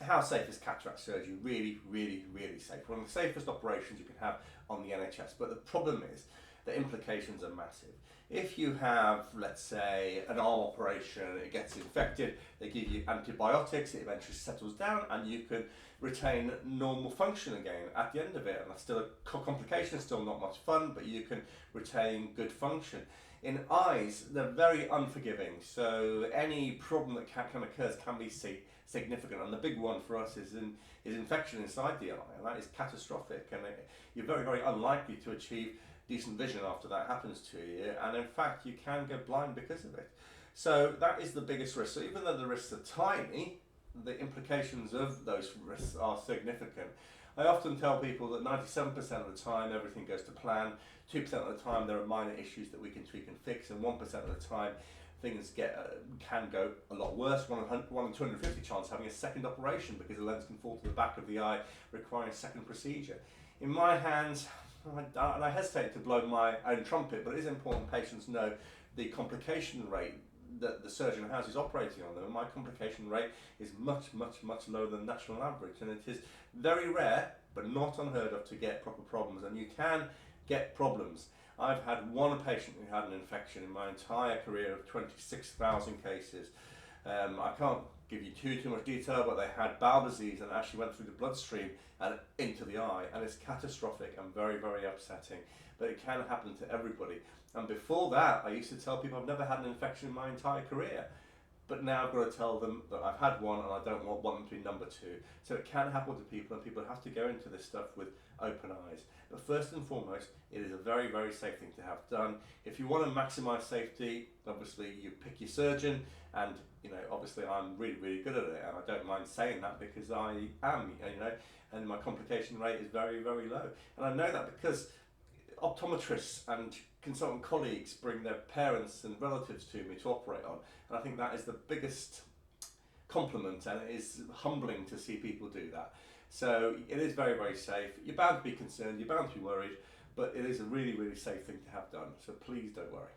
how safe is cataract surgery? Really, really, really safe. One of the safest operations you can have on the NHS. But the problem is the implications are massive. If you have, let's say, an arm operation, it gets infected, they give you antibiotics, it eventually settles down, and you can retain normal function again at the end of it. And that's still a complication, still not much fun, but you can retain good function. In eyes, they're very unforgiving, so any problem that can occur can be significant. And the big one for us is infection inside the eye, and that is catastrophic. And you're very, very unlikely to achieve decent vision after that happens to you, and in fact you can go blind because of it. So that is the biggest risk. So even though the risks are tiny, the implications of those risks are significant. I often tell people that 97% of the time everything goes to plan, 2% of the time there are minor issues that we can tweak and fix, and 1% of the time things can go a lot worse. 1 in 250 chance of having a second operation because the lens can fall to the back of the eye, requiring a second procedure. In my hands, and I hesitate to blow my own trumpet, but it is important patients know the complication rate that the surgeon has is operating on them, and my complication rate is much, much, much lower than the national average, and it is very rare, but not unheard of, to get proper problems, and you can get problems. I've had one patient who had an infection in my entire career of 26,000 cases. I can't give you too much detail, but they had bowel disease and actually went through the bloodstream and into the eye, and it's catastrophic and very, very upsetting, but it can happen to everybody. And before that, I used to tell people I've never had an infection in my entire career, but now I've got to tell them that I've had one and I don't want them to be number two. So it can happen to people, and people have to go into this stuff with open eyes. But first and foremost, it is a very, very safe thing to have done. If you want to maximise safety, obviously you pick your surgeon, and obviously I'm really, really good at it, and I don't mind saying that because I am, and my complication rate is very, very low. And I know that because optometrists and consultant colleagues bring their parents and relatives to me to operate on, and I think that is the biggest compliment, and it is humbling to see people do that. So it is very, very safe. You're bound to be concerned, you're bound to be worried, but it is a really, really safe thing to have done, so please don't worry.